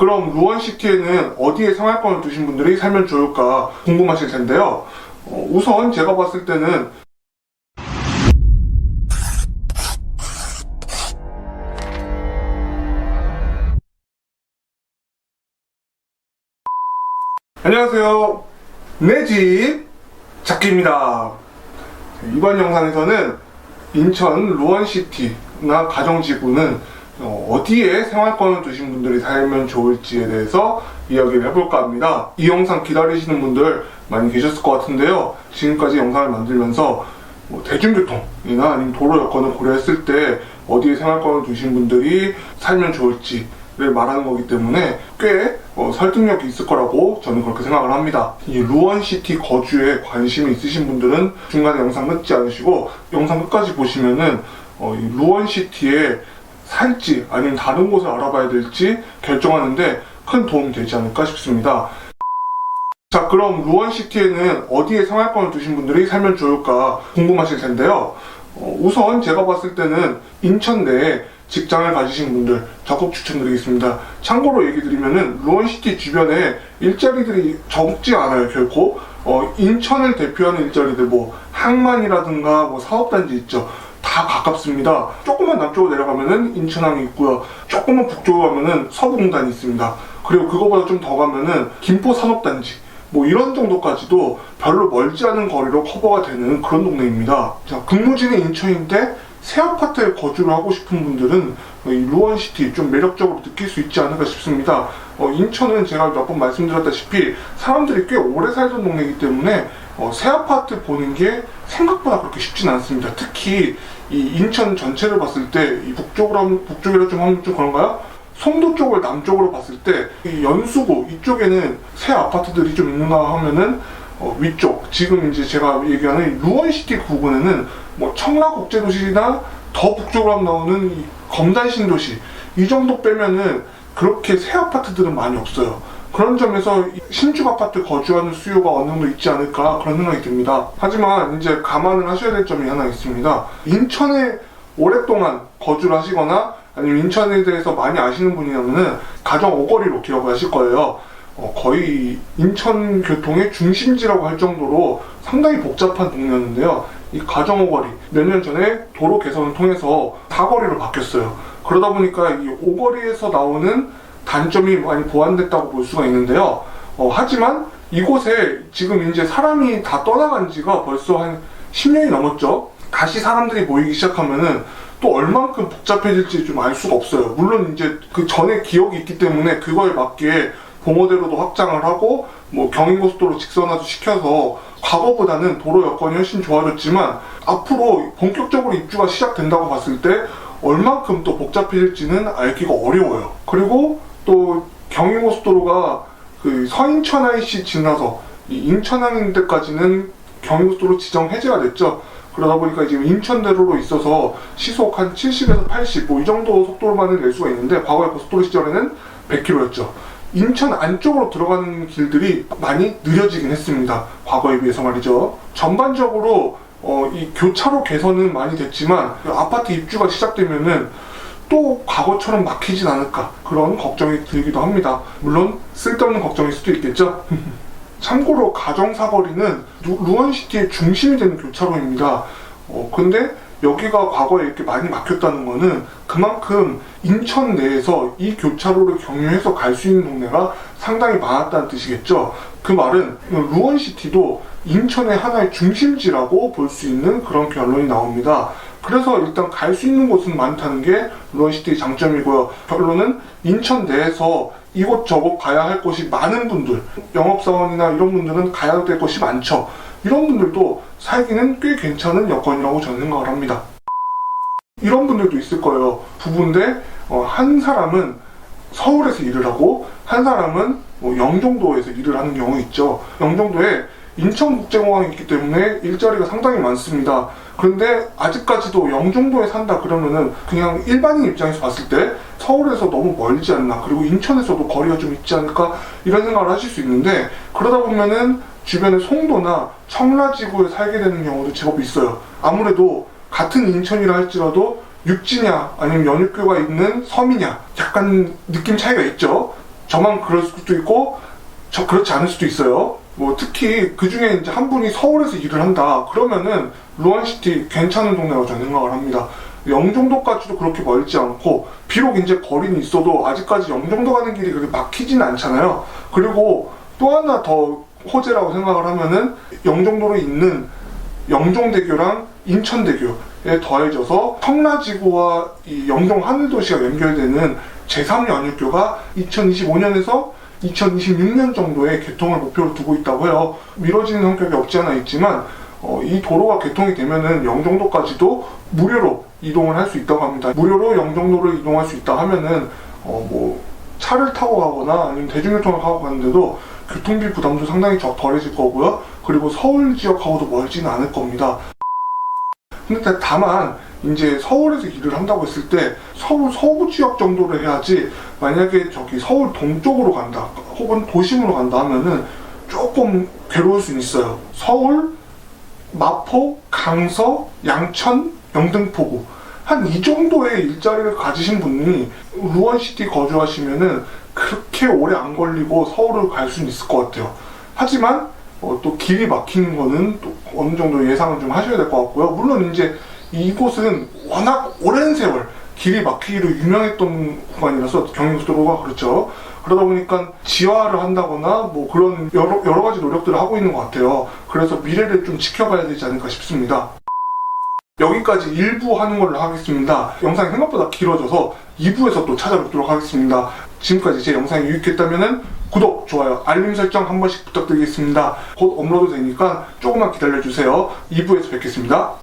그럼 루원시티에는 어디에 생활권을 두신 분들이 살면 좋을까 궁금하실 텐데요. 우선 제가 봤을 때는 안녕하세요. 내 집 찾기입니다. 이번 영상에서는 인천 루원시티나 가정지구는 어디에 생활권을 두신 분들이 살면 좋을지에 대해서 이야기를 해볼까 합니다. 이 영상 기다리시는 분들 많이 계셨을 것 같은데요. 지금까지 영상을 만들면서 대중교통이나 아니면 도로 여건을 고려했을 때 어디에 생활권을 두신 분들이 살면 좋을지를 말하는 거기 때문에 꽤 설득력이 있을 거라고 저는 그렇게 생각을 합니다. 이 루원시티 거주에 관심이 있으신 분들은 중간에 영상 끊지 않으시고 영상 끝까지 보시면은 이 루원시티에 살지 아니면 다른 곳을 알아봐야 될지 결정하는데 큰 도움이 되지 않을까 싶습니다. 자, 그럼 루원시티에는 어디에 생활권을 두신 분들이 살면 좋을까 궁금하실 텐데요. 우선 제가 봤을 때는 인천 내에 직장을 가지신 분들 적극 추천드리겠습니다. 참고로 얘기 드리면은 루원시티 주변에 일자리들이 적지 않아요, 결코. 인천을 대표하는 일자리들 항만이라든가 사업단지 있죠. 다 가깝습니다. 조금만 남쪽으로 내려가면은 인천항이 있고요. 조금만 북쪽으로 가면은 서부공단이 있습니다. 그리고 그거보다 좀 더 가면은 김포산업단지 이런 정도까지도 별로 멀지 않은 거리로 커버가 되는 그런 동네입니다. 자, 근무지는 인천인데 새 아파트에 거주를 하고 싶은 분들은 이 루원시티 좀 매력적으로 느낄 수 있지 않을까 싶습니다. 인천은 제가 몇 번 말씀드렸다시피 사람들이 꽤 오래 살던 동네이기 때문에 새 아파트 보는 게 생각보다 그렇게 쉽진 않습니다. 특히 이 인천 전체를 봤을 때 이 북쪽이라 좀 하면 좀 그런가요? 송도 쪽을 남쪽으로 봤을 때 이 연수구 이쪽에는 새 아파트들이 좀 있는가 하면은 위쪽 지금 이제 제가 얘기하는 루원시티 부근에는 청라국제도시나 더 북쪽으로 나오는 이 검단신도시 이 정도 빼면은 그렇게 새 아파트들은 많이 없어요. 그런 점에서 신축 아파트 거주하는 수요가 어느 정도 있지 않을까 그런 생각이 듭니다. 하지만 이제 감안을 하셔야 될 점이 하나 있습니다. 인천에 오랫동안 거주를 하시거나 아니면 인천에 대해서 많이 아시는 분이라면은 가정 오거리로 기억을 하실 거예요. 거의 인천 교통의 중심지라고 할 정도로 상당히 복잡한 동네였는데요. 이 가정 오거리 몇 년 전에 도로 개선을 통해서 사거리로 바뀌었어요. 그러다 보니까 이 오거리에서 나오는 단점이 많이 보완됐다고 볼 수가 있는데요. 하지만 이곳에 지금 이제 사람이 다 떠나간 지가 벌써 한 10년이 넘었죠. 다시 사람들이 모이기 시작하면은 또 얼만큼 복잡해질지 좀 알 수가 없어요. 물론 이제 그 전에 기억이 있기 때문에 그거에 맞게 봉오대로도 확장을 하고 경인고속도로 직선화도 시켜서 과거보다는 도로 여건이 훨씬 좋아졌지만 앞으로 본격적으로 입주가 시작된다고 봤을 때 얼만큼 또 복잡해질지는 알기가 어려워요. 그리고 또 경인고속도로가 그 서인천 IC 지나서 이 인천항인 데까지는 경인고속도로 지정 해제가 됐죠. 그러다 보니까 지금 인천대로로 있어서 시속 한 70에서 80 이 정도 속도로만을 낼 수가 있는데 과거에 고속도로 시절에는 100km였죠. 인천 안쪽으로 들어가는 길들이 많이 느려지긴 했습니다. 과거에 비해서 말이죠. 전반적으로 이 교차로 개선은 많이 됐지만 아파트 입주가 시작되면은 또 과거처럼 막히진 않을까 그런 걱정이 들기도 합니다. 물론 쓸데없는 걱정일 수도 있겠죠. 참고로 가정사거리는 루원시티의 중심이 되는 교차로입니다. 근데 여기가 과거에 이렇게 많이 막혔다는 거는 그만큼 인천 내에서 이 교차로를 경유해서 갈 수 있는 동네가 상당히 많았다는 뜻이겠죠. 그 말은 루원시티도 인천의 하나의 중심지라고 볼 수 있는 그런 결론이 나옵니다. 그래서 일단 갈 수 있는 곳은 많다는 게 루원시티의 장점이고요. 결론은 인천 내에서 이곳저곳 가야 할 곳이 많은 분들, 영업사원이나 이런 분들은 가야 될 곳이 많죠. 이런 분들도 살기는 꽤 괜찮은 여건이라고 저는 생각을 합니다. 이런 분들도 있을 거예요. 부부인데 한 사람은 서울에서 일을 하고 한 사람은 영종도에서 일을 하는 경우 있죠. 영종도에 인천국제공항이 있기 때문에 일자리가 상당히 많습니다. 그런데 아직까지도 영종도에 산다 그러면은 그냥 일반인 입장에서 봤을 때 서울에서 너무 멀지 않나, 그리고 인천에서도 거리가 좀 있지 않을까 이런 생각을 하실 수 있는데, 그러다 보면은 주변에 송도나 청라지구에 살게 되는 경우도 제법 있어요. 아무래도 같은 인천이라 할지라도 육지냐 아니면 연육교가 있는 섬이냐 약간 느낌 차이가 있죠. 저만 그럴 수도 있고 그렇지 않을 수도 있어요. 뭐 특히 그 중에 이제 한 분이 서울에서 일을 한다 그러면은 루안시티 괜찮은 동네라고 저는 생각을 합니다. 영종도까지도 그렇게 멀지 않고, 비록 이제 거리는 있어도 아직까지 영종도 가는 길이 그렇게 막히지는 않잖아요. 그리고 또 하나 더 호재라고 생각을 하면은 영종도로 있는 영종대교랑 인천대교에 더해져서 청라지구와 이 영종 하늘도시가 연결되는 제3연육교가 2025년에서 2026년 정도에 개통을 목표로 두고 있다고 해요. 미뤄지는 성격이 없지 않아 있지만 이 도로가 개통이 되면은 영종도까지도 무료로 이동을 할 수 있다고 합니다. 무료로 영종도를 이동할 수 있다 하면은 뭐 차를 타고 가거나 아니면 대중교통을 타고 가는데도 교통비 부담도 상당히 덜해질 거고요. 그리고 서울 지역하고도 멀지는 않을 겁니다. 근데 다만 이제 서울에서 일을 한다고 했을 때 서울 서부 지역 정도를 해야지, 만약에 저기 서울 동쪽으로 간다 혹은 도심으로 간다 하면은 조금 괴로울 수는 있어요. 서울, 마포, 강서, 양천, 영등포구 한 이 정도의 일자리를 가지신 분이 루안시티 거주하시면은 그렇게 오래 안 걸리고 서울을 갈 수는 있을 것 같아요. 하지만 또 길이 막히는 거는 또 어느 정도 예상을 좀 하셔야 될 것 같고요. 물론 이제 이곳은 워낙 오랜 세월 길이 막히기로 유명했던 구간이라서, 경인고속도로가 그렇죠. 그러다 보니까 지하를 한다거나 뭐 그런 여러 가지 노력들을 하고 있는 것 같아요. 그래서 미래를 좀 지켜봐야 되지 않을까 싶습니다. 여기까지 1부 하는 걸로 하겠습니다. 영상이 생각보다 길어져서 2부에서 또 찾아뵙도록 하겠습니다. 지금까지 제 영상이 유익했다면 구독, 좋아요, 알림 설정 한 번씩 부탁드리겠습니다. 곧 업로드 되니까 조금만 기다려주세요. 2부에서 뵙겠습니다.